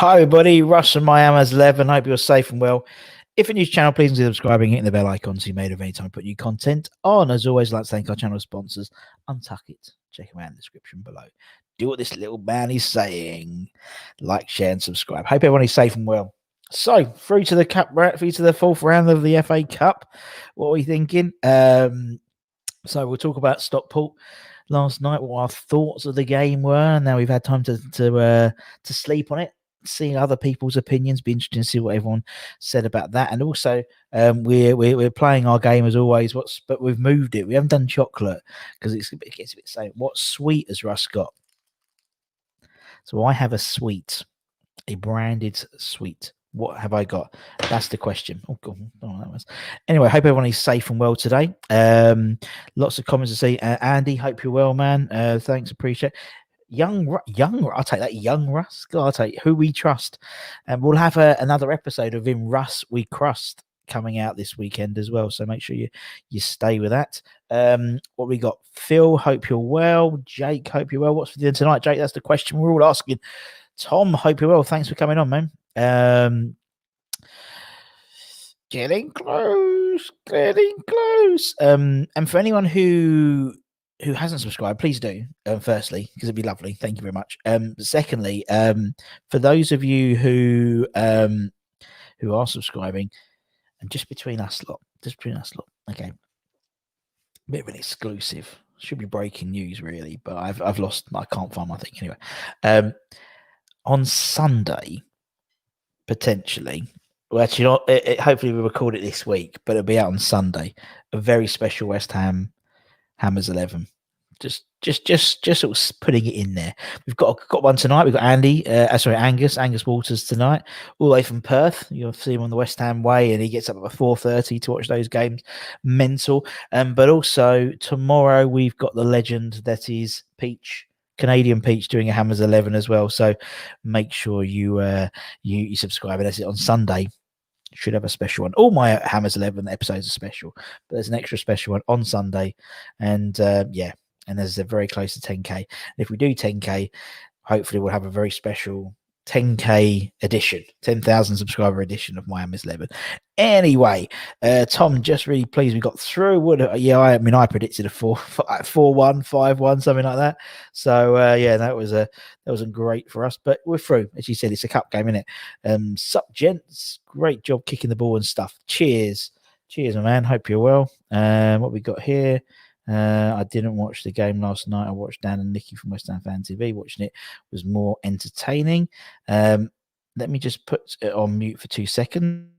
Hi everybody, Russ from Miami's 11. Hope you're safe and well. If you're new to the channel, please consider subscribing, hitting the bell icon so you're made of any time I put new content on. As always, I'd like to thank our channel sponsors, Untuck It. Check them out in the description below. Do what this little man is saying. Like, share, and subscribe. Hope everyone is safe and well. So, through to the fourth round of the FA Cup. What are we thinking? So we'll talk about Stockport last night, what our thoughts of the game were, and now we've had time to sleep on it, see other people's opinions. Be interesting to see what everyone said about that. And also, we're playing our game as always. But we've moved it. We haven't done chocolate because it gets a bit same. What sweet has Russ got? So I have a sweet, a branded sweet. What have I got? That's the question. Oh, God. Oh, that was. Anyway, hope everyone is safe and well today. Lots of comments to see. Andy, hope you're well, man. Thanks, appreciate. Young, I'll take that. Young Russ. God, I'll take who we trust. And we'll have another episode of In Russ We Crust coming out this weekend as well. So make sure you stay with that. What we got? Phil, hope you're well. Jake, hope you're well. What's for dinner tonight, Jake? That's the question we're all asking. Tom, hope you're well. Thanks for coming on, man. Getting close. And for anyone who hasn't subscribed, please do. Firstly, because it'd be lovely. Thank you very much. Secondly, for those of you who are subscribing, and just between us lot, okay. Bit of an exclusive. Should be breaking news, really, but I've lost. I can't find my thing anyway. On Sunday, potentially. Well, actually, hopefully we record it this week, but it'll be out on Sunday. A very special West Ham Hammers 11. Just sort of putting it in there. We've got one tonight. We've got Angus Walters tonight, all the way from Perth. You'll see him on the West Ham way, and he gets up at 4:30 to watch those games. Mental. But also tomorrow we've got the legend that is Peach. Canadian Peach doing a Hammers 11 as well, so make sure you subscribe. And that's it on Sunday. Should have a special one. All my Hammers 11 episodes are special, but there's an extra special one on Sunday, and and there's a very close to 10k. And if we do 10k, hopefully we'll have a very special 10k edition, 10,000 subscriber edition of Miami's 11. Anyway, Tom, just really pleased we got through. I predicted a 4-1, 5-1, something like that. So that wasn't great for us, but we're through. As you said, it's a cup game, isn't it? Sup, gents, great job kicking the ball and stuff. Cheers, my man. Hope you're well. What we got here? I didn't watch the game last night. I watched Dan and Nikki from West Ham Fan TV. Watching it was more entertaining. Let me just put it on mute for 2 seconds.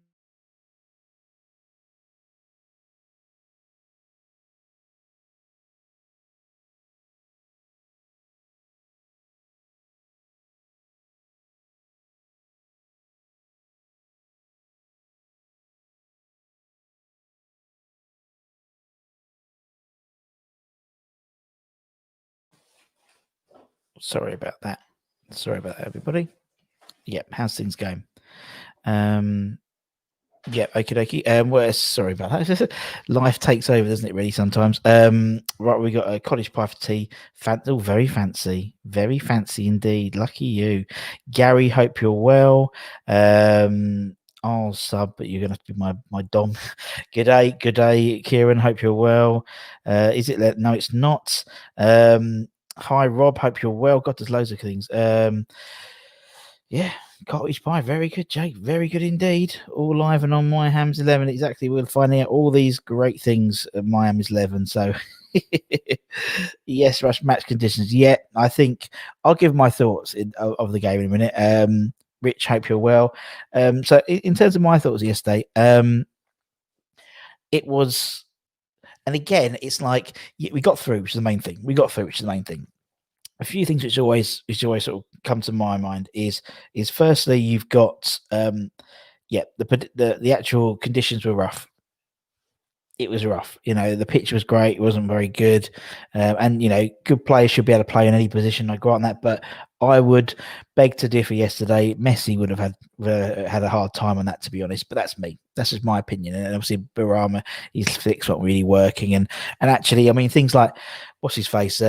Sorry about that, everybody. Yep, how's things going? Yep, okie. Well, sorry about that. Life takes over, doesn't it, really, sometimes? Right, we got a cottage pie for tea. Very fancy indeed. Lucky you. Gary, hope you're well. I'll sub, but you're gonna have to be my dom. Good day, Kieran. Hope you're well. Is it? No, it's not. Hi, Rob. Hope you're well. God, there's loads of things. Cottage pie, very good, Jake. Very good indeed. All live and on My Hams 11. Exactly. We're finding out all these great things at Miami's 11. So, yes, Rush match conditions. Yeah, I think I'll give my thoughts of the game in a minute. Rich, hope you're well. So, in terms of my thoughts yesterday, it was, and again, it's like we got through, which is the main thing. A few things which always sort of come to my mind is firstly you've got the actual conditions were rough. It was rough, the pitch was great, it wasn't very good, and good players should be able to play in any position. I grant that, but I would beg to differ. Yesterday, Messi would have had a hard time on that, to be honest. But that's me. That's just my opinion. And obviously, Barama, his flick's not really working, and actually, I mean, things like what's his face.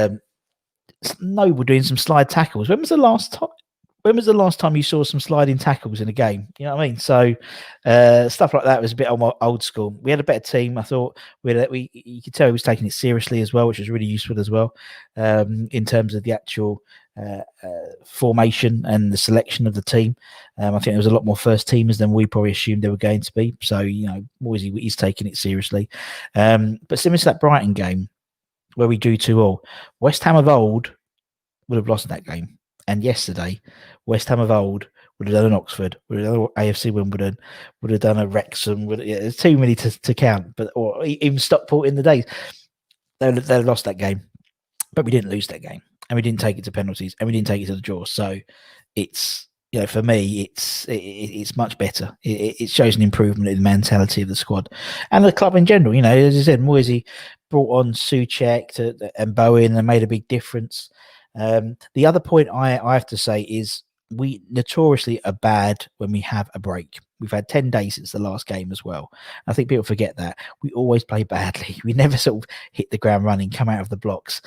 Noble doing some slide tackles. When was the last time? when was the last time you saw some sliding tackles in a game? You know what I mean? So stuff like that was a bit old school. We had a better team. I thought you could tell he was taking it seriously as well, which was really useful as well in terms of the actual formation and the selection of the team. I think there was a lot more first teamers than we probably assumed there were going to be. So, Moisey, he's taking it seriously. But similar to that Brighton game where we drew 2-2, West Ham of old would have lost that game. And yesterday, West Ham of old would have done an Oxford, would have done an AFC Wimbledon, would have done a Wrexham. There's too many to count, or even Stockport in the days. They'd have lost that game. But we didn't lose that game. And we didn't take it to penalties. And we didn't take it to the draw. So it's, for me, it's much better. It shows an improvement in the mentality of the squad and the club in general. As I said, Moisey brought on Souček and Bowen and made a big difference. The other point I have to say is we notoriously are bad when we have a break. We've had 10 days since the last game as well. I think people forget that. We always play badly. We never sort of hit the ground running, come out of the blocks.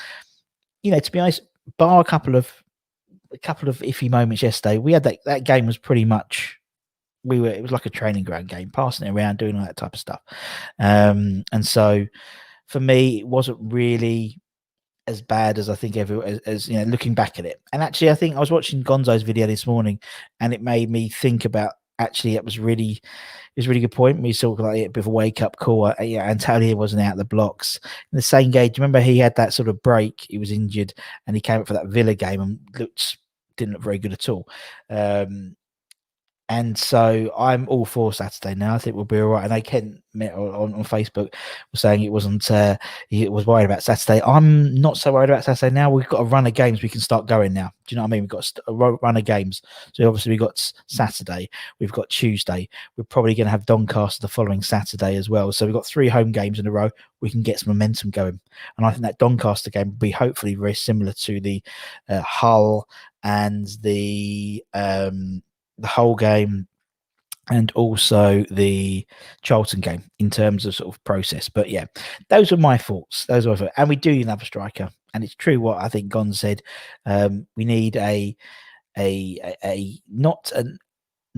To be honest, bar a couple of iffy moments yesterday, we had that game was pretty much it was like a training ground game, passing it around, doing all that type of stuff. And so for me, it wasn't really as bad as I think as looking back at it. And actually, I think I was watching Gonzo's video this morning, and it made me think about it was a really good point. We saw like a bit of a wake up call. Antonio wasn't out of the blocks in the same game. Do you remember he had that sort of break? He was injured, and he came up for that Villa game and didn't look very good at all. And so I'm all for Saturday now. I think we'll be all right. And I Kent on Facebook was saying it wasn't. He was worried about Saturday. I'm not so worried about Saturday now. We've got a run of games. We can start going now. Do you know what I mean? We've got a run of games. So obviously we've got Saturday. We've got Tuesday. We're probably going to have Doncaster the following Saturday as well. So we've got 3 home games in a row. We can get some momentum going. And I think that Doncaster game will be hopefully very similar to the Hull and the Hull game and also the Charlton game in terms of sort of process. But yeah, those are my thoughts. And we do need another striker. And it's true what I think Gon said. We need not an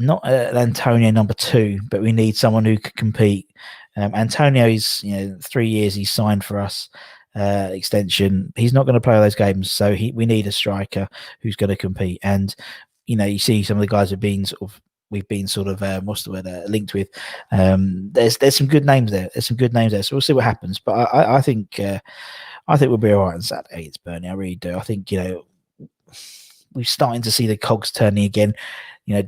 Antonio number 2, but we need someone who could compete. Antonio's 3 years he's signed for us. Extension. He's not going to play all those games, so we need a striker who's going to compete. And you see some of the guys we've been what's the word, linked with. There's some good names there. So we'll see what happens. But I think we'll be all right on Saturday. It's Burnley. I really do. I think we're starting to see the cogs turning again.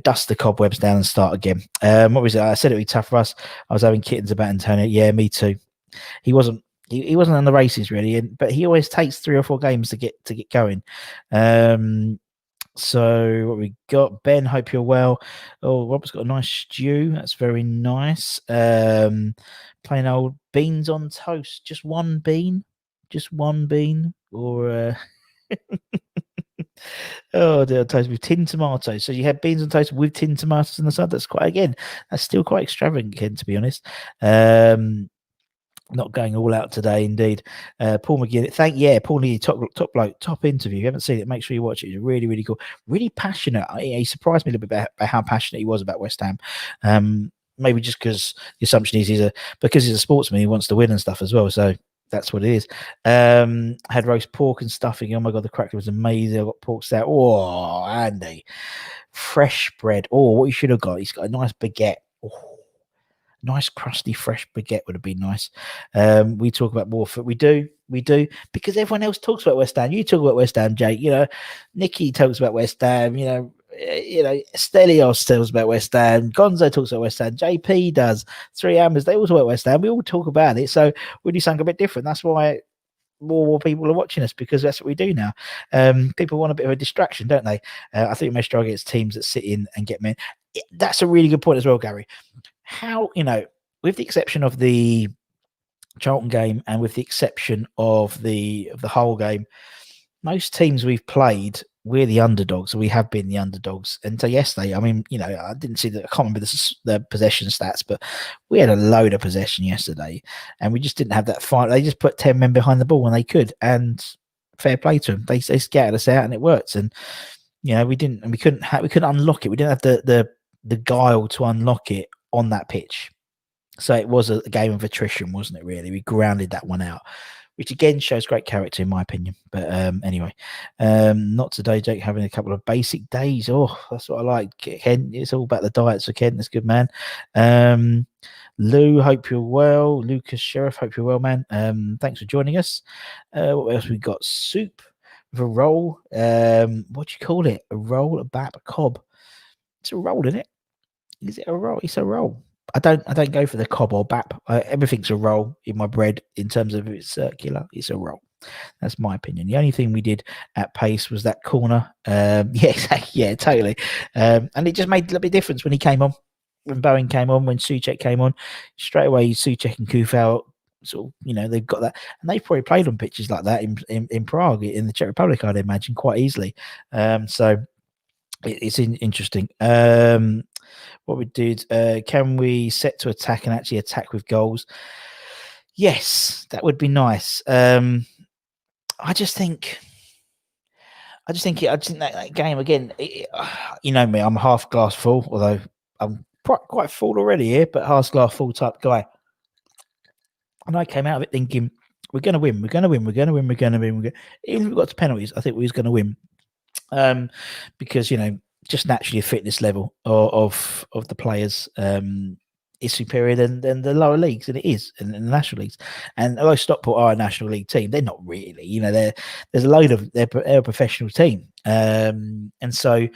Dust the cobwebs down and start again. What was it? I said it would be tough for us. I was having kittens about Antonio. Yeah, me too. He wasn't on the races really, but he always takes 3 or 4 games to get going. So what we got, Ben, hope you're well. Oh, Rob's got a nice stew. That's very nice. Plain old beans on toast. Just one bean, or oh dear, toast with tin tomatoes. So you had beans on toast with tin tomatoes on the side. That's still quite extravagant, to be honest. Not going all out today, indeed. Paul McGinn, Paul McGinn, top interview. If you haven't seen it, make sure you watch it. It's really, really cool. Really passionate. He surprised me a little bit about how passionate he was about West Ham. Maybe just because the assumption is because he's a sportsman, he wants to win and stuff as well. So that's what it is. Had roast pork and stuffing. Oh my god, the cracker was amazing. I got pork stout. Oh, Andy, fresh bread. Oh, what you should have got. He's got a nice baguette. Oh. Nice crusty fresh baguette would have been nice. We talk about Warford. We do because everyone else talks about West Ham. You talk about West Ham, Jake. Nicky talks about West Ham. Stelios tells about West Ham. Gonzo talks about West Ham. JP does. 3 Hammers. They all talk about West Ham. We all talk about it. So we do something a bit different. That's why more people are watching us, because that's what we do now. People want a bit of a distraction, don't they? I think we may struggle against teams that sit in and get men. That's a really good point as well, Gary. How, with the exception of the Charlton game and with the exception of the Hull game, most teams we've played, we're the underdogs. We have been the underdogs. And so yesterday, I didn't see I can't remember the possession stats, but we had a load of possession yesterday, and we just didn't have that fight. They just put 10 men behind the ball when they could, and fair play to them. They scattered us out, and it worked. And You know, we didn't, and we couldn't unlock it. We didn't have the guile to unlock it on that pitch. So it was a game of attrition, wasn't it? Really, we grounded that one out, which again shows great character in my opinion. But anyway, not today, Jake. Having a couple of basic days. Oh, that's what I like. Ken, it's all about the diet. So Ken, that's good, man. Lou, hope you're well. Lucas Sheriff, hope you're well, man. Thanks for joining us. What else we got? Soup with a roll. What do you call it? A roll, a bap, a cob. It's a roll, isn't it? Is it a roll? It's a roll. I don't go for the cob or bap. Everything's a roll in my bread in terms of it's circular. It's a roll. That's my opinion. The only thing we did at pace was that corner. Yeah, exactly. Yeah, totally. And it just made a little bit of difference when he came on, when Bowen came on, when Souček came on. Straight away, Souček and Kufal, sort of, you know, they've got that, and they've probably played on pitches like that in Prague, in the Czech Republic, I'd imagine, quite easily. So it's interesting. What we did, can we set to attack and actually attack with goals? Yes, that would be nice. I just think that game again. You know me, I'm half glass full, although I'm quite full already here, but half glass full type guy. And I came out of it thinking, we're going to win. Even if we got to penalties, I think we was going to win. Because, you know, just naturally a fitness level of the players is superior than the lower leagues, and it is in the national leagues. And although Stockport are a national league team, they're not really. You know, there's a load of they're a professional team, and so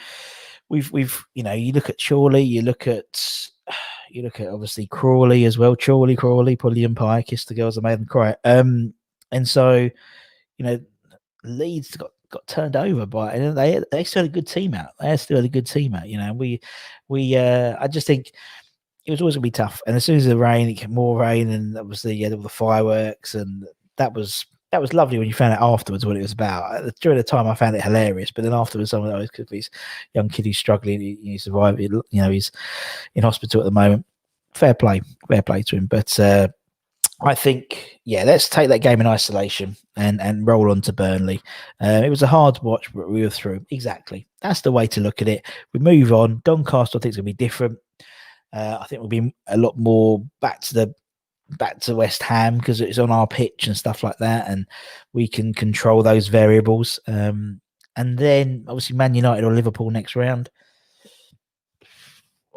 we've you know, you look at Chorley, you look at obviously Crawley as well. Crawley, Pulliam Pie, Kiss the Girls, I made them cry. And so, you know, Leeds got turned over by, and they still had a good team out. You know, I just think it was always gonna be tough. And as soon as the rain, it came more rain, and obviously you had all the fireworks, and that was lovely when you found out afterwards what it was about. During the time, I found it hilarious, but then afterwards, someone always could be this young kid who's struggling, he survived. You know, he's in hospital at the moment. Fair play to him, but. I think, yeah, let's take that game in isolation and roll on to Burnley. It was a hard watch, but we were through. Exactly. That's the way to look at it. We move on. Doncaster, I think, is going to be different. I think we'll be a lot more back to West Ham because it's on our pitch and stuff like that, and we can control those variables. And then, obviously, Man United or Liverpool next round.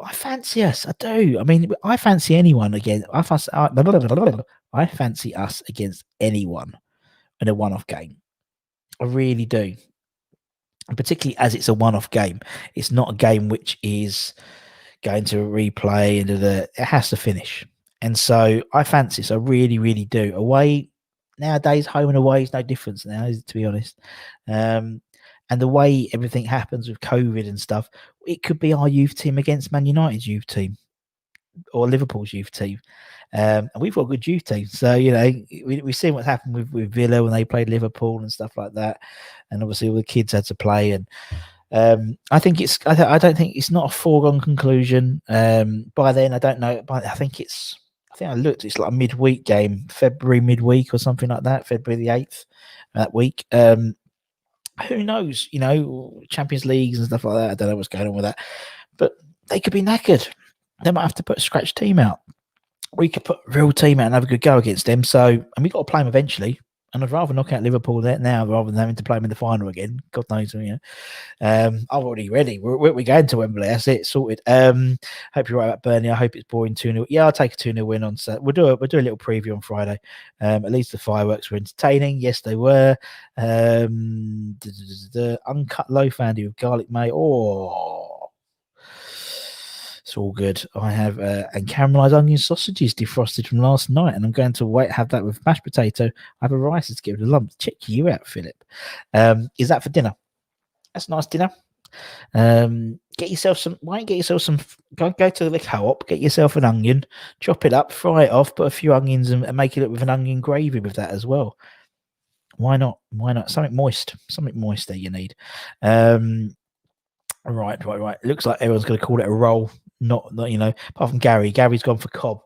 I fancy us. I do. I mean, I fancy anyone again. I fancy us against anyone in a one-off game. I really do. And particularly as it's a one-off game. It's not a game which is going to replay and it has to finish. And so I fancy us. I really, really do. Away nowadays, home and away is no difference now, to be honest. And the way everything happens with COVID and stuff, it could be our youth team against Man United's youth team or Liverpool's youth team. And we've got a good youth team. So, you know, we've seen what's happened with Villa when they played Liverpool and stuff like that. And obviously all the kids had to play. And I think I don't think it's not a foregone conclusion. By then, I don't know. But I think I looked, it's like a midweek game, February midweek or something like that, February the 8th that week. Who knows? You know, Champions Leagues and stuff like that. I don't know what's going on with that, but they could be knackered. They might have to put a scratch team out. We could put a real team out and have a good go against them. So, and we've got to play them eventually. And I'd rather knock out Liverpool there now rather than having to play them in the final again. God knows, you know. I'm already ready. We're going to Wembley. That's it, sorted. Hope you're right about Burnley. I hope it's boring 2-0. Yeah, I'll take a 2-0 win on Saturday. We'll do a little preview on Friday. At least the fireworks were entertaining. Yes, they were. The uncut loaf Andy with garlic mayo. Oh. It's all good. I have and caramelized onion sausages defrosted from last night, and I'm going to have that with mashed potato. I have a rice to give it a lump. Check you out, Philip. Is that for dinner? That's a nice dinner. Get yourself some. Why don't you get yourself some? Go to the co-op. Get yourself an onion, chop it up, fry it off, put a few onions, and make it up with an onion gravy with that as well. Why not? Something moist. There you need. Right. It looks like everyone's going to call it a roll. Not you know, apart from Gary. Gary's gone for cob.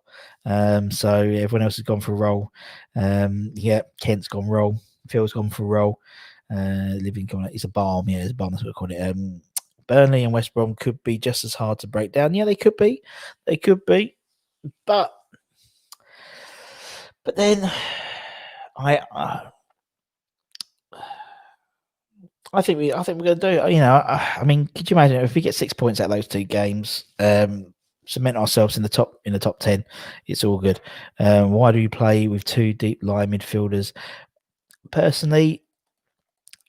So everyone else has gone for roll. Yeah, Kent's gone roll. Phil's gone for roll. Living corner. It's a balm. Yeah, it's a balm. That's what I call it. Burnley and West Brom could be just as hard to break down. Yeah, they could be. They could be. But then I think we're going to do it. You know, I mean, could you imagine if we get 6 points out of those 2 games, cement ourselves in the top 10? It's all good. Why do we play with 2 deep line midfielders? Personally,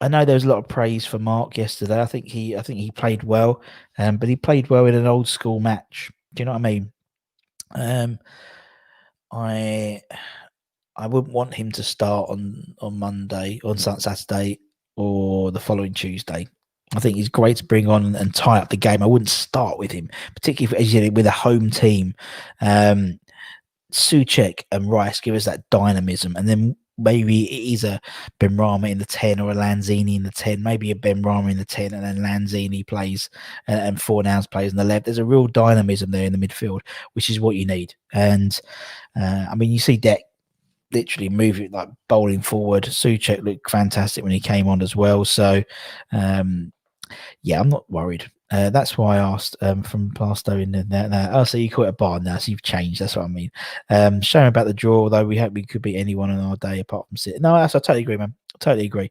I know there was a lot of praise for Mark yesterday. I think he played well, but he played well in an old school match. Do you know what I mean? I wouldn't want him to start on Monday, on Saturday, or the following Tuesday. I think he's great to bring on and tie up the game. I wouldn't start with him, particularly as you know, with a home team. Souček and Rice give us that dynamism, and then maybe it is a Benrahma in the 10 or a Lanzini in the 10, maybe a Benrahma in the 10, and then Lanzini plays and Fornals plays on the left. There's a real dynamism there in the midfield, which is what you need. And I mean, you see Dec literally moving, like bowling forward. Souček looked fantastic when he came on as well. So, yeah, I'm not worried. That's why I asked from Plasto in there. Oh, so you call it a bar now, so you've changed. That's what I mean. Shame about the draw, though. We hope we could beat anyone on our day apart from City. No, I totally agree, man. Totally agree.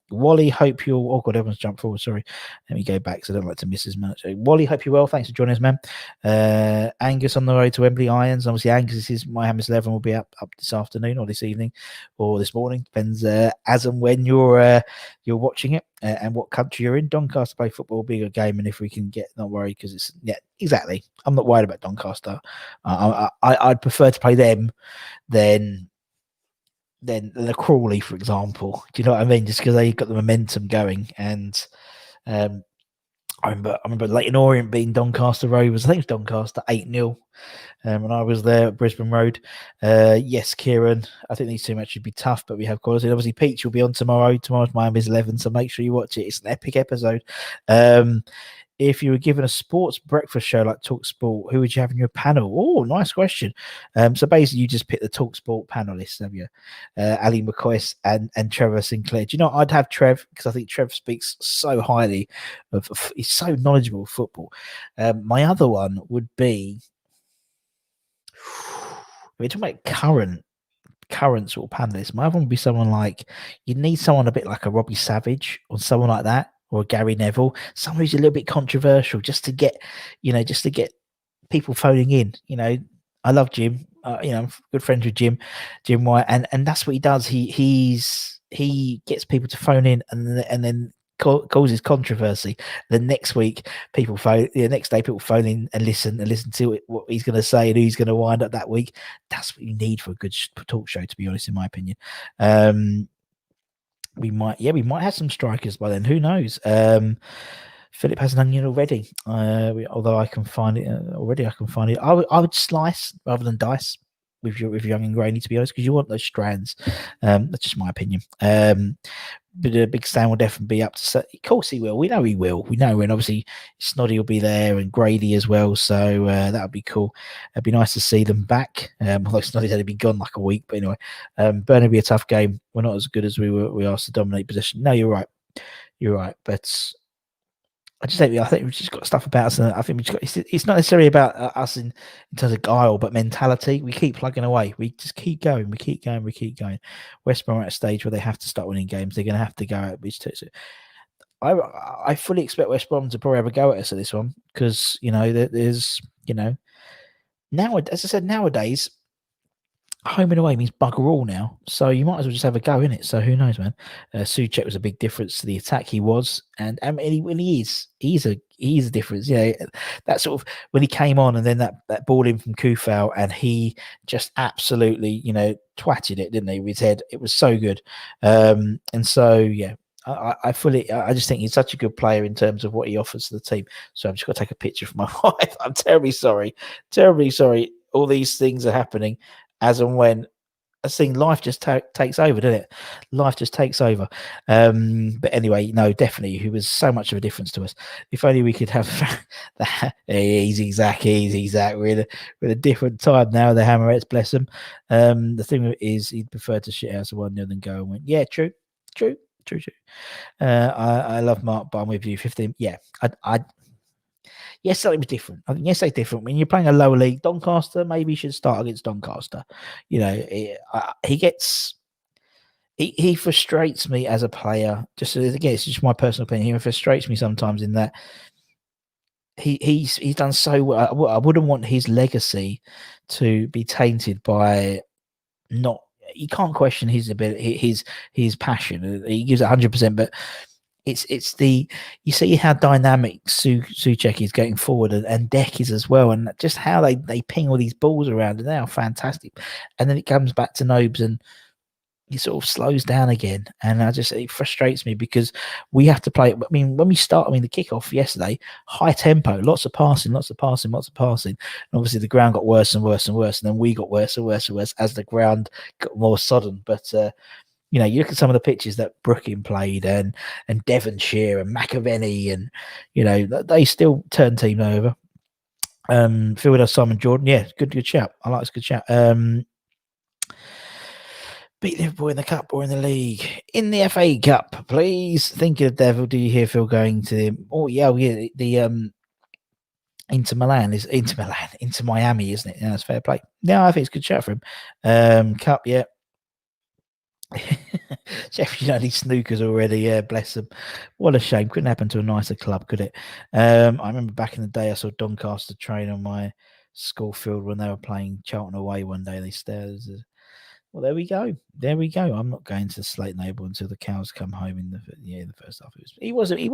Wally, hope you're. Oh God, everyone's jumped forward. Sorry, let me go back. So I don't like to miss as much. Wally, hope you're well. Thanks for joining us, man. Angus on the road to Wembley Irons. Obviously, Angus is my Hammers 11 will be up this afternoon or this evening or this morning. Depends as and when you're watching it and what country you're in. Doncaster play football, big a game, and if we can get, not worried because it's exactly. I'm not worried about Doncaster. I'd prefer to play them than the Crawley, for example. Do you know what I mean? Just because they got the momentum going. And I remember Leighton Orient being Doncaster Rovers. I think it was Doncaster 8-0 when I was there at Brisbane Road. Yes, Kieran, I think these 2 matches would be tough, but we have quality. And obviously, Peach will be on tomorrow. Tomorrow's Miami's 11, so make sure you watch it. It's an epic episode. If you were given a sports breakfast show like TalkSport, who would you have in your panel? Oh, nice question. So basically, you just pick the TalkSport panelists, have you? Ali McCoy and Trevor Sinclair. Do you know, I'd have Trev because I think Trev speaks so highly of. He's so knowledgeable of football. My other one would be. We're talking about current sort of panelists. My other one would be someone like, you need someone a bit like a Robbie Savage or someone like that, or Gary Neville, someone who's a little bit controversial, just to get people phoning in. You know, I love Jim. I'm good friends with Jim White, and that's what he does. He gets people to phone in, and then causes controversy. The next week, next day, people phone in and listen to what he's going to say and who he's going to wind up that week. That's what you need for a good talk show, to be honest, in my opinion. We might have some strikers by then. Who knows? Philip has an onion already. Although I can find it already. I can find it. I would slice rather than dice with Young and Graney, to be honest, because you want those strands. That's just my opinion. But a Big Stan will definitely be up to. Of course he will. We know he will. We know, and obviously Snoddy will be there and Grady as well. So that would be cool. It'd be nice to see them back. Although Snoddy's had to be gone like a week, but anyway, Burnley will be a tough game. We're not as good as we are to dominate possession. No, you're right. But I think we've just got stuff about us, and I think it's not necessarily about us in terms of guile, but mentality. We keep plugging away. We just keep going. We keep going. West Brom are at a stage where they have to start winning games. They're going to have to go at which. I fully expect West Brom to probably have a go at us at this one because there's now, as I said, nowadays, home and away means bugger all now, so you might as well just have a go in it. So who knows, man? Souček was a big difference to the attack. He was, and he's a difference. That sort of when he came on, and then that ball in from Kufal, and he just absolutely twatted it, didn't he, with his head? It was so good, and so yeah. I just think he's such a good player in terms of what he offers to the team. So I'm just going to take a picture for my wife. I'm terribly sorry. All these things are happening as and when life just takes over, doesn't it? Life just takes over. But anyway, no, definitely, he was so much of a difference to us. If only we could have that. Easy, Zach. We're in a different time now. The Hammerettes, bless them. The thing is, he'd prefer to shit house a 1-0 than go and win. Yeah, true. True. I love Mark, but I'm with you. 15. Yeah, yesterday was different. I think yesterday's different. When you're playing a lower league, Doncaster maybe should start against Doncaster. He frustrates me as a player. Again, it's just my personal opinion. He frustrates me sometimes in that he's done so well. I wouldn't want his legacy to be tainted by not. You can't question his ability, his passion. He gives 100%, but it's the you see how dynamic Souček is going forward, and Deck is as well, and just how they ping all these balls around, and they are fantastic. And then it comes back to Nobes, and he sort of slows down again, and it frustrates me because we have to play. I mean, when we start, the kickoff yesterday, high tempo, lots of passing. And obviously, the ground got worse and worse and worse, and then we got worse and worse and worse as the ground got more sodden. But you look at some of the pitches that Brooklyn played, and Devonshire and McAvenny, and they still turn team over. Filled us Simon Jordan, yeah, good shout. I like this good shout. Beat Liverpool in the cup or in the league? In the FA Cup, please. Thinking of Devil, do you hear Phil going to him? Oh yeah, the Inter Miami, isn't it? Yeah, that's fair play. Yeah, I think it's a good shout for him. Cup, yeah. Sheffield United snookers already, yeah, bless them. What a shame. Couldn't happen to a nicer club, could it? I remember back in the day I saw Doncaster train on my school field when they were playing Charlton away one day. They stared. Well, there we go. I'm not going to Slate Noble until the cows come home in the first half. He was, and he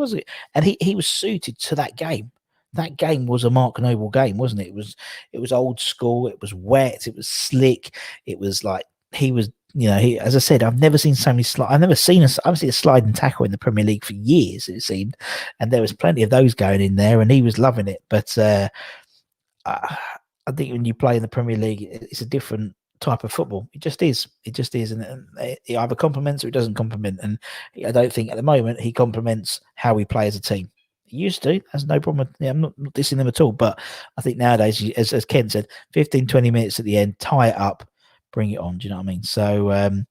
was suited to that game. That game was a Mark Noble game, wasn't it? It was old school. It was wet. It was slick. It was like he was. As I said, I've never seen so many I haven't seen a slide and tackle in the Premier League for years. It seemed, and there was plenty of those going in there, and he was loving it. But I think when you play in the Premier League, it's a different type of football. It just is, and it either complements or it doesn't complement. And I don't think at the moment he complements how we play as a team. He used to. That's no problem. I'm not dissing them at all. But I think nowadays, as Ken said, 15, 20 minutes at the end, tie it up, bring it on. Do you know what I mean? So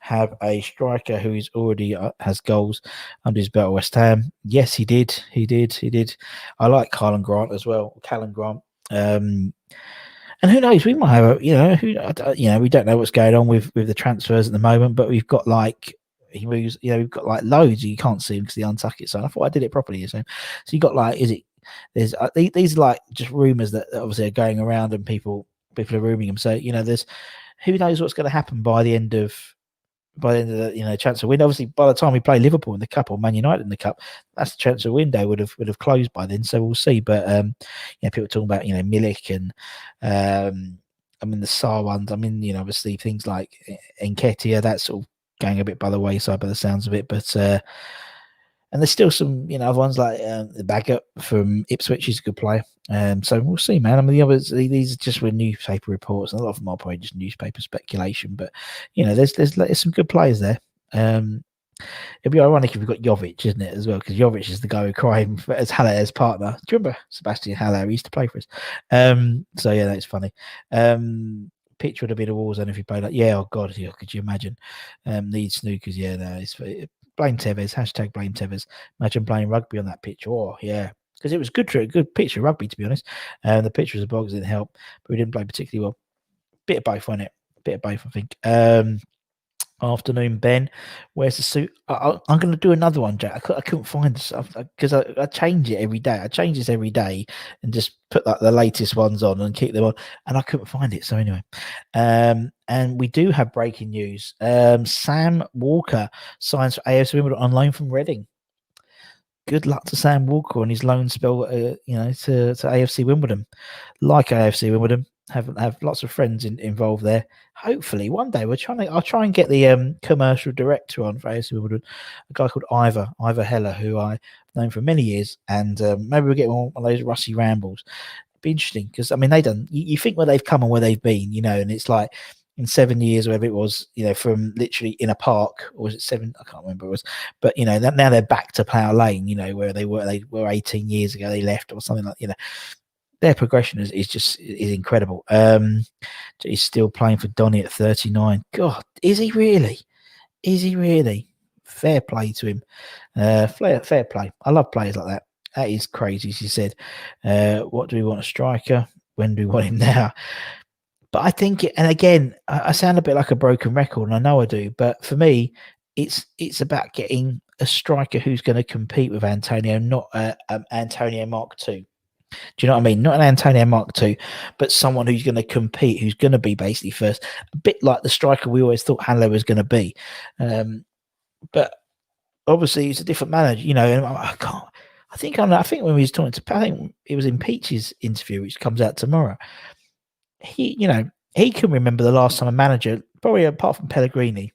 have a striker who is already has goals under his belt at West Ham. Yes, he did. I like Callum Grant as well. Callum Grant. And who knows? We might have we don't know what's going on with the transfers at the moment, but we've got we've got like loads. You can't see them because they untuck it. So I thought I did it properly. So you got there's these are like just rumors that obviously are going around, and people are ruming them. So there's who knows what's going to happen by the end of the transfer window. Obviously, by the time we play Liverpool in the cup or Man United in the cup, that's the transfer window would have closed by then. So we'll see. But people talking about Milik and the Sarr ones. Obviously things like Nketiah, that's sort of going a bit by the wayside by the sounds of it. But and there's still some other ones like the backup from Ipswich is a good player. So we'll see, man. The others, these are just with newspaper reports, and a lot of them are probably just newspaper speculation. But there's some good players there. It'd be ironic if we've got Jovic, isn't it, as well? Because Jovic is the guy who cried as Haller's partner. Do you remember Sebastian Haller? He used to play for us. So yeah, that's funny. Pitch would have been a war zone if he played like, yeah, oh god, yeah, could you imagine? These snookers, yeah, no, it's blame Tevez, hashtag blame Tevez. Imagine playing rugby on that pitch. Oh yeah, because it was good pitch of rugby, to be honest. The pitch was a box, didn't help, but we didn't play particularly well. Bit of both, wasn't it? Bit of both, I think. Afternoon, Ben. Where's the suit? I'm going to do another one, Jack. I couldn't find this because I change it every day. I change this every day and just put like the latest ones on and keep them on, and I couldn't find it. So anyway, and we do have breaking news. Sam Walker signs for AFC Wimbledon on loan from Reading. Good luck to Sam Walker on his loan spell, to AFC Wimbledon. Like AFC Wimbledon, have lots of friends involved there. Hopefully, one day I'll try and get the commercial director on for AFC Wimbledon, a guy called Ivor Heller, who I've known for many years, and maybe we'll get one of those Rusty rambles. It'd be interesting because you think where they've come and where they've been, and it's like in 7 years, whatever it was, from literally in a park, or was it 7? I can't remember what it was. But, now they're back to Plough Lane, where they were 18 years ago, they left or something like, their progression is incredible. He's still playing for Donny at 39. God, is he really? 39. Fair play to him. Fair play. I love players like that. That is crazy. She said, what do we want a striker? When do we want him now? But I think, and again, I sound a bit like a broken record, and I know I do. But for me, it's about getting a striker who's going to compete with Antonio, not Antonio Mark II. Do you know what I mean? Not an Antonio Mark II, but someone who's going to compete, who's going to be basically first. A bit like the striker we always thought Hanley was going to be. But obviously, he's a different manager, you know. And I can't. I think when we was talking to, I think it was in Peach's interview, which comes out tomorrow. He can remember the last time a manager, probably apart from Pellegrini,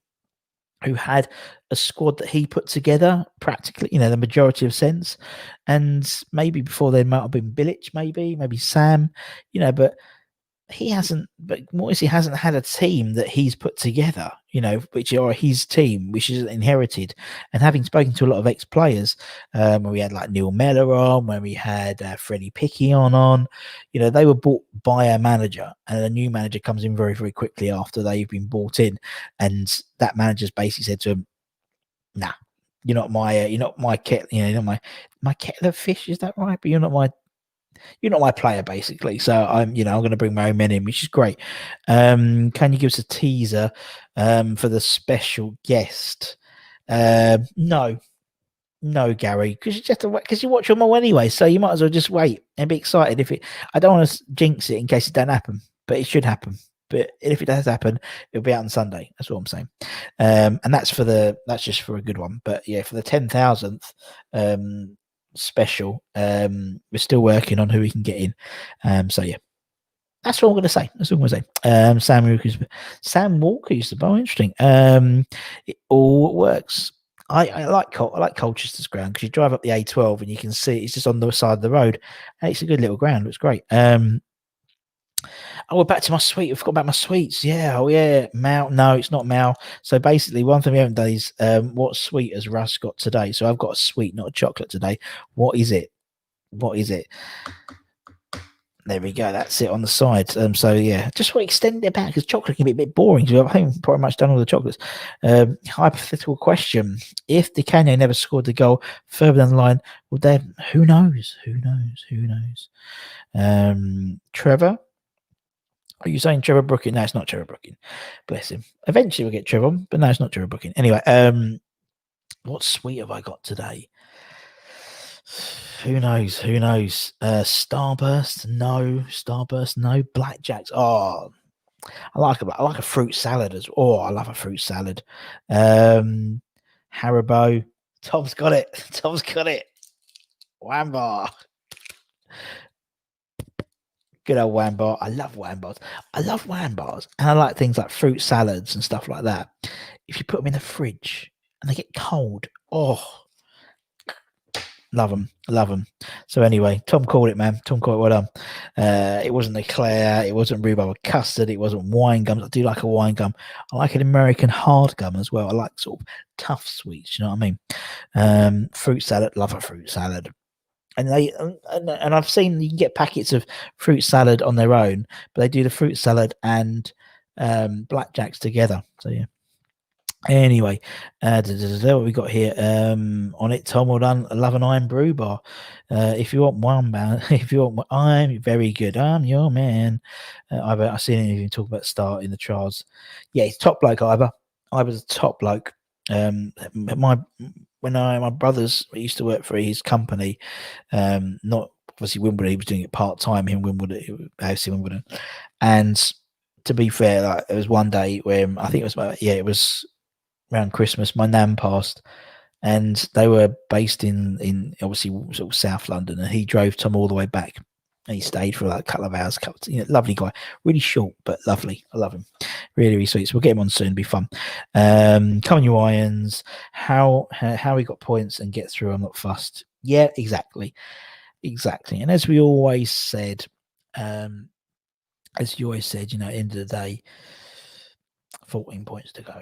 who had a squad that he put together practically, the majority of sense. And maybe before then might have been Bilic, maybe Sam, but he hasn't had a team that he's put together, which are his team, which is inherited. And having spoken to a lot of ex-players, when we had like Neil Mellor on, when we had Freddie Picky on, they were bought by a manager, and a new manager comes in very, very quickly after they've been bought in. And that manager's basically said to him, nah, you're not my kettle of fish, is that right? But you're not my player, basically. So I'm going to bring my own men in, which is great. Can you give us a teaser for the special guest? No, Gary, because you watch them all anyway, so you might as well just wait and be excited. I don't want to jinx it in case it don't happen, but it should happen. But if it does happen, it'll be out on Sunday. That's what I'm saying. And that's just for a good one. But yeah, for the 10,000th special, we're still working on who we can get in. So yeah, that's all I'm going to say. Sam Walker used to be interesting. It all works. I like Colchester's ground, because you drive up the A12 and you can see it's just on the side of the road. And it's a good little ground. It's great. We're back to my sweet. I forgot about my sweets. Yeah. Oh, yeah. Mal. No, it's not Mal. So basically, one thing we haven't done is what sweet has Russ got today? So I've got a sweet, not a chocolate today. What is it? There we go. That's it on the side. So yeah, just want to extend it back, because chocolate can be a bit boring. So I think pretty much done all the chocolates. Hypothetical question: if Di Canio never scored the goal further down the line, well, then who knows? Trevor. Are you saying Trevor Brooking? No, it's not Trevor Brooking. Bless him. Eventually we'll get Trevor, but no, it's not Trevor Brooking. Anyway, what sweet have I got today? Who knows? Starburst? No. Blackjacks? Oh, I like a fruit salad as well. Oh, I love a fruit salad. Haribo. Tom's got it. Wambar. Good old Wambar. I love Wambars. And I like things like fruit salads and stuff like that. If you put them in the fridge and they get cold, oh, love them. So anyway, Tom called it, man. Well done. It wasn't eclair. It wasn't rhubarb custard. It wasn't wine gums. I do like a wine gum. I like an American hard gum as well. I like sort of tough sweets. You know what I mean? Fruit salad. Love a fruit salad. And I've seen you can get packets of fruit salad on their own, but they do the fruit salad and blackjacks together. So yeah. Anyway, what we got here on it, Tom? Well done. Love an Iron Brew Bar. If you want one, I'm very good. I'm your man. I've seen anything talk about start in the trials. Yeah, he's top bloke. I was a top bloke. My brothers used to work for his company, not obviously Wimbledon. He was doing it part time in Wimbledon, AFC Wimbledon. And to be fair, like, there was one day when I think it was around Christmas. My nan passed, and they were based in obviously sort of South London, and he drove Tom all the way back. And he stayed for like a couple of hours. Lovely guy, really short but lovely. I love him, really, really sweet. So we'll get him on soon. It'll be fun. Come on, you Irons. How we got points and get through. I'm not fussed. Yeah, exactly. And as we always said, at the end of the day, 14 points to go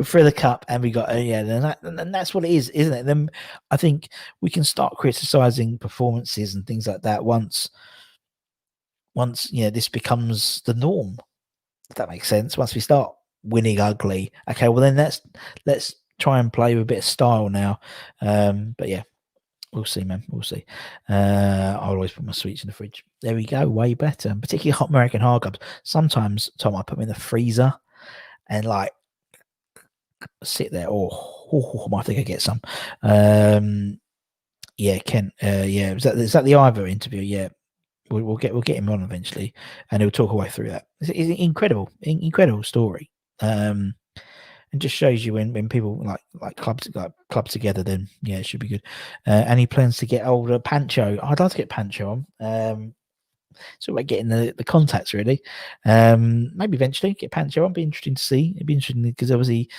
for the cup, and we got and that's what it is, isn't it? Then I think we can start criticizing performances and things like that once this becomes the norm, if that makes sense. Once we start winning ugly, okay, well then let's try and play with a bit of style now. But yeah, we'll see, man. We'll see. I'll always put my sweets in the fridge. There we go. Way better. And particularly hot American hard cups. Sometimes, Tom, I put them in the freezer and like sit there. Oh, I might think I get some. Yeah, Kent. Yeah, is that the Ivor interview? Yeah, we'll get him on eventually, and he'll talk away through that. It's incredible story. And just shows you when people like club together, then yeah, it should be good. And he plans to get older. Pancho, I'd like to get Pancho on. So about getting the contacts really. Maybe eventually get Pancho on. Be interesting to see. It'd be interesting because obviously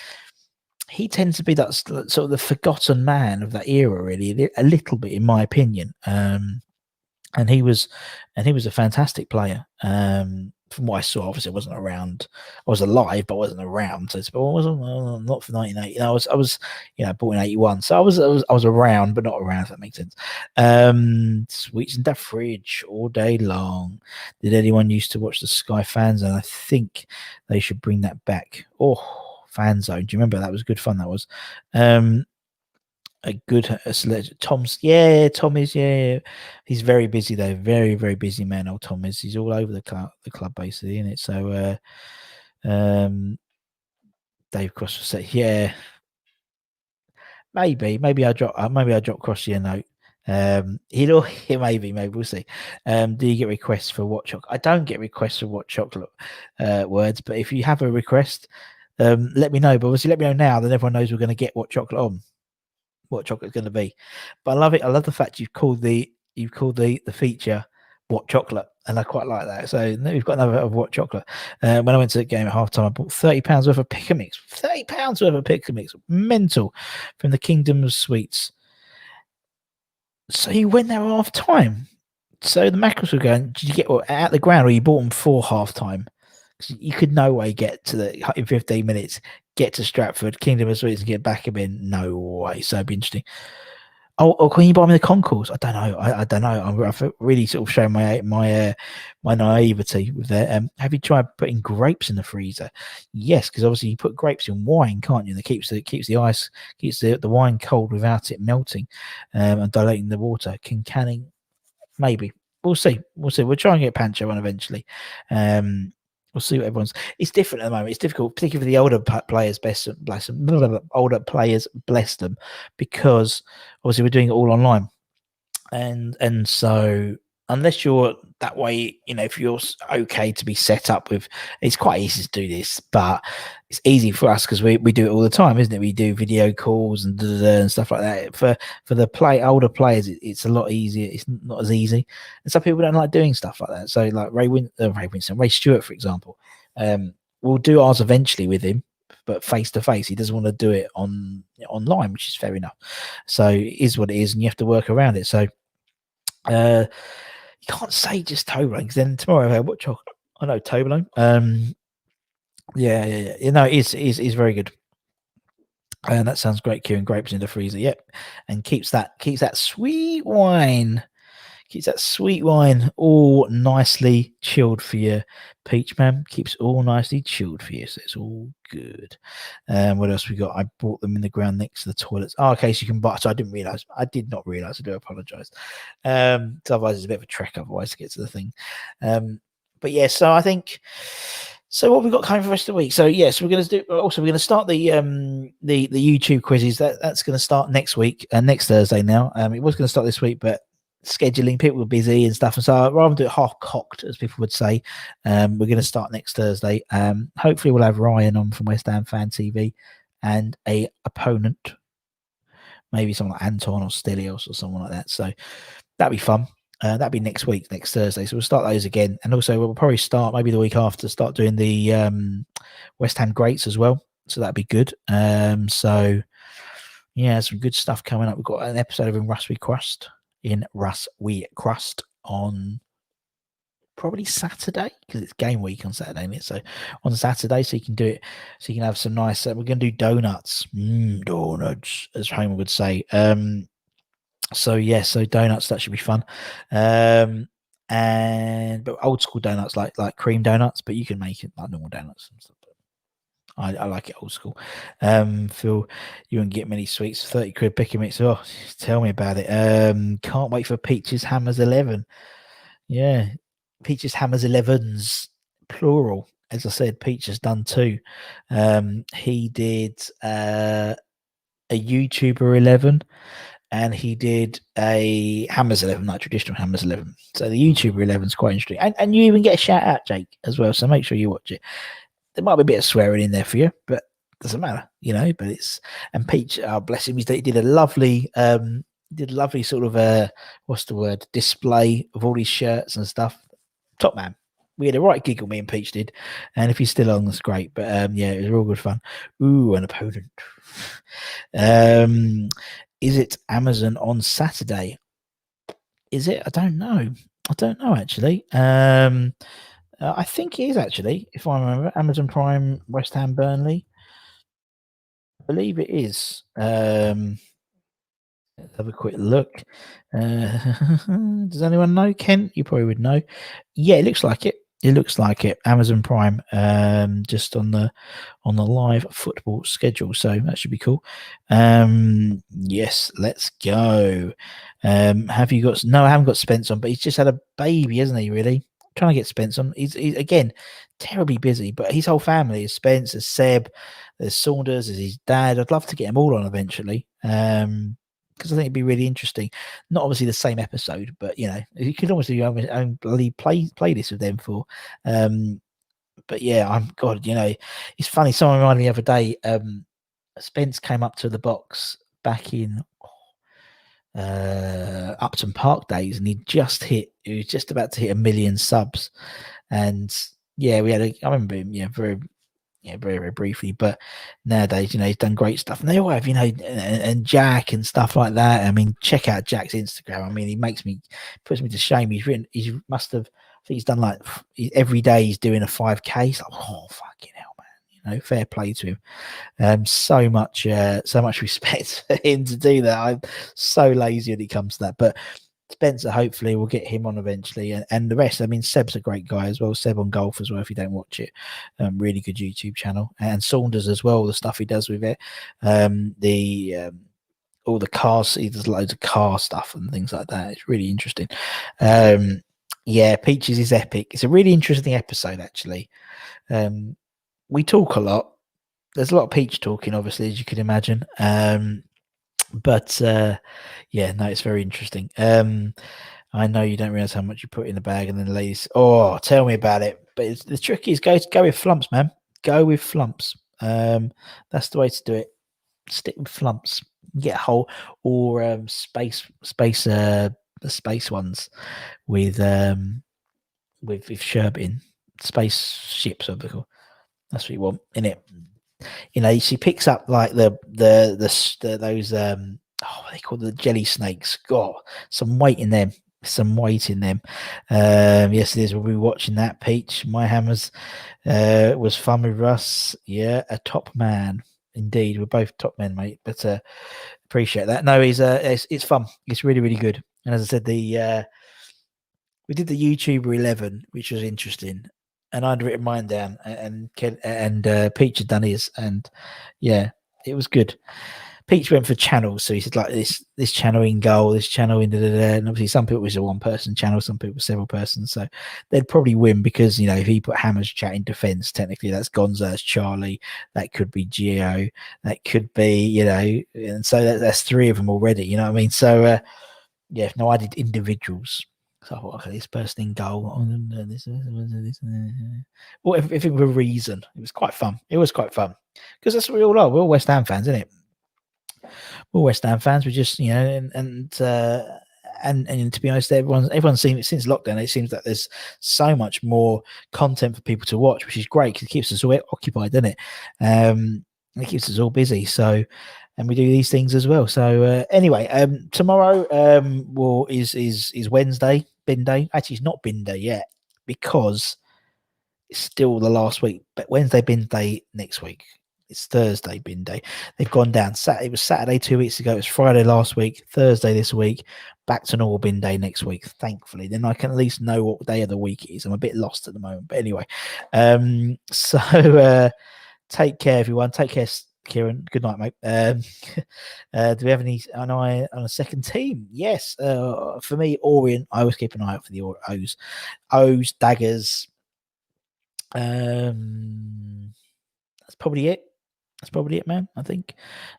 he tends to be that sort of the forgotten man of that era, really, a little bit, in my opinion. And he was a fantastic player. From what I saw, obviously I wasn't around. I was alive, but I wasn't around. So I wasn't not for 1980. I was born in 81. So I was around, but not around. If that makes sense. Sweets in the fridge all day long. Did anyone used to watch the Sky Fan Zone? I think they should bring that back. Oh, Fan Zone. Do you remember that was good fun? That was. A good Tom's, Tom is, he's very busy though, very very busy man. Old Tom is, he's all over the club basically, isn't it? So Dave Cross said, yeah, maybe I drop Crossy a note. He'll maybe we'll see. Do you get requests for what chocolate? I don't get requests for what chocolate words, but if you have a request, let me know. But obviously let me know now, then everyone knows we're going to get what chocolate on. What chocolate's going to be. But I love it. I love the fact you've called the feature What Chocolate, and I quite like that. So we've got another of What Chocolate. When I went to the game at halftime, I bought £30 worth of Pick a Mix. £30 worth of Pick a Mix, mental, from the Kingdom of Sweets. So you went there at half time. So the macros were going. Did you get at the ground, or you bought them for half time? You could no way get to in 15 minutes, get to Stratford, Kingdom of Sweets, and get back again. No way. So it'd be interesting. Oh, can you buy me the concourse? I don't know. I don't know. I've really sort of shown my naivety with that. Have you tried putting grapes in the freezer? Yes, because obviously you put grapes in wine, can't you? And it keeps the wine cold without it melting, and dilating the water. Canning? Maybe. We'll see. We'll try and get Pancho on eventually. We'll see what everyone's. It's different at the moment. It's difficult, particularly for the older players. Bless them. Older players, bless them, because obviously we're doing it all online, and so unless you're that way, if you're okay to be set up with, it's quite easy to do this, but it's easy for us because we do it all the time, isn't it? We do video calls and stuff like that. For the older players, it's a lot easier. It's not as easy, and some people don't like doing stuff like that. So like Ray Stewart, for example, we'll do ours eventually with him, but face to face. He doesn't want to do it online, which is fair enough. So it is what it is, and you have to work around it. So you can't say just Toblerone, because then tomorrow I have what chocolate? I know Toblerone. Yeah. It's very good. And that sounds great. Queuing grapes in the freezer, yep, and keeps that sweet wine. Keeps that sweet wine all nicely chilled for you, Peach Man. Keeps all nicely chilled for you, so it's all good. What else we got? I bought them in the ground next to the toilets. Oh, okay, so you can buy. So I did not realise. I do apologise. So otherwise, it's a bit of a trek otherwise to get to the thing. But yeah, so I think. So what we've got coming for the rest of the week. So yes, we're going to do. Also, we're going to start the YouTube quizzes. That's going to start next week and next Thursday. Now, it was going to start this week, but scheduling, people were busy and stuff, and so I'd rather do it half cocked, as people would say. We're going to start next Thursday. Hopefully we'll have Ryan on from West Ham Fan TV and a opponent, maybe someone like Anton or Stelios or someone like that. So that'd be fun. That'd be next week, next Thursday. So we'll start those again, and also we'll probably start maybe the week after, start doing the West Ham greats as well. So that'd be good. So yeah, some good stuff coming up. We've got an episode of In Russ We Crust on probably Saturday, because it's game week on Saturday, isn't it? So on Saturday, so you can do it, so you can have some nice. We're going to do donuts, donuts, as Homer would say. So donuts, that should be fun. But old school donuts, like cream donuts, but you can make it like normal donuts and stuff. I like it old school. Phil, you won't get many sweets. 30 quid picking mix. Oh, tell me about it. Can't wait for Peaches Hammers 11. Yeah, Peaches Hammers 11s, plural. As I said, Peach has done 2. He did a YouTuber 11, and he did a Hammers 11, like traditional Hammers 11. So the YouTuber 11 is quite interesting. And you even get a shout out, Jake, as well. So make sure you watch it. There might be a bit of swearing in there for you, but doesn't matter, but it's, and Peach, bless him, he did a lovely sort of what's the word, display of all his shirts and stuff. Top man. We had a right giggle, me and Peach did, and if he's still on, that's great. But yeah, it was real good fun. Ooh, an opponent. Is it Amazon on Saturday? Is it? I don't know actually. I think it is actually, if I remember. Amazon Prime, West Ham, Burnley. I believe it is. Let's have a quick look. Does anyone know? Kent, you probably would know. Yeah, it looks like it. It looks like it. Amazon Prime, just on the live football schedule, so that should be cool. Yes, let's go. Have you got? No, I haven't got Spence on, but he's just had a baby, hasn't he? Really trying to get Spence on. He's again terribly busy, but his whole family is Spence, there's Seb, there's Saunders, there's his dad. I'd love to get them all on eventually. Because I think it'd be really interesting. Not obviously the same episode, but you could almost do your own bloody playlist with them for. But yeah, it's funny. Someone reminded me the other day. Spence came up to the box back in Upton Park days, and he was just about to hit 1 million subs, and yeah, I remember him, very, very briefly, but nowadays, he's done great stuff, and they all have, and Jack and stuff like that. I mean, check out Jack's Instagram. I mean, puts me to shame. He must have, I think he's done like every day he's doing a 5K. He's like, oh, fucking hell, man. Fair play to him. So much respect for him to do that. I'm so lazy when it comes to that, but Spencer, hopefully we'll get him on eventually, and the rest. I mean, Seb's a great guy as well. Seb on golf as well. If you don't watch it, really good YouTube channel, and Saunders as well. The stuff he does with it, all the cars. He does loads of car stuff and things like that. It's really interesting. Yeah, Peaches is epic. It's a really interesting episode actually. We talk a lot. There's a lot of Peach talking, obviously, as you can imagine. But yeah, no, it's very interesting. I know you don't realize how much you put in the bag, and then the ladies, oh, tell me about it. But the trick is go with flumps, man. Go with flumps. That's the way to do it. Stick with flumps. Get a whole or space the space ones with sherbet in, spaceships, what they call. That's what you want in it. She picks up like those what they call the jelly snakes. God, some weight in them. Yes, it is. We'll be watching that. Peach, my hammers was fun with Russ. Yeah, a top man indeed. We're both top men, mate. But appreciate that. No, it's fun. It's really, really good. And as I said, we did the YouTuber 11, which was interesting. And I'd written mine down, and Peach had done his, and yeah, it was good. Peach went for channels, so he said like this channel in goal, this channel in and obviously some people it was a one-person channel, some people several persons, so they'd probably win because if he put Hammers Chat in defence, technically that's Gonzo, that's Charlie, that could be Geo, that could be and so that's 3 of them already. You know what I mean? So yeah, no, I did individuals. So I thought, okay, this person in goal, or if it were a reason, it was quite fun. It was quite fun because that's what we all are. We're all West Ham fans, isn't it? We're all West Ham fans. We just, and to be honest, everyone's seen it since lockdown. It seems that there's so much more content for people to watch, which is great because it keeps us all occupied, doesn't it? It keeps us all busy. So. And we do these things as well. So anyway, tomorrow is Wednesday, bin day. Actually, it's not bin day yet because it's still the last week. But Wednesday bin day next week. It's Thursday bin day. They've gone down. It was Saturday 2 weeks ago. It was Friday last week. Thursday this week. Back to normal bin day next week. Thankfully, then I can at least know what day of the week it is. I'm a bit lost at the moment, but anyway. So Take care, everyone. Take care, Kieran. Good night, mate. Do we have an eye on a second team? Yes. For me, Orient, I always keep an eye out for the O's. O's, daggers. That's probably it. That's probably it, man. I think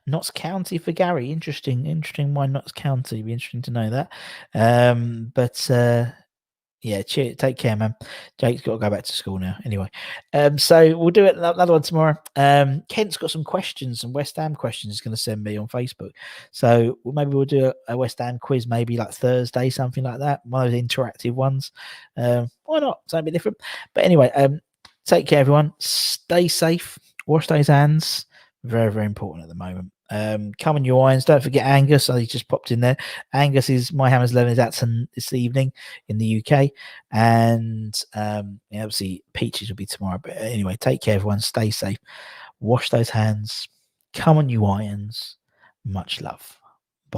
Notts County for Gary. Interesting. Why Notts County? Be interesting to know that. Yeah, take care, man. Jake's got to go back to school now. Anyway, so we'll do it another one tomorrow. Kent's got some questions, some West Ham questions he's going to send me on Facebook. So maybe we'll do a West Ham quiz, maybe like Thursday, something like that. One of those interactive ones. Why not? Something different. But anyway, take care, everyone. Stay safe. Wash those hands. Very, very important at the moment. Come on, your irons. Don't forget Angus. He just popped in there. Angus is My Hammers 11 is out this evening in the UK. And obviously, Peaches will be tomorrow. But anyway, take care, everyone. Stay safe. Wash those hands. Come on, you irons. Much love.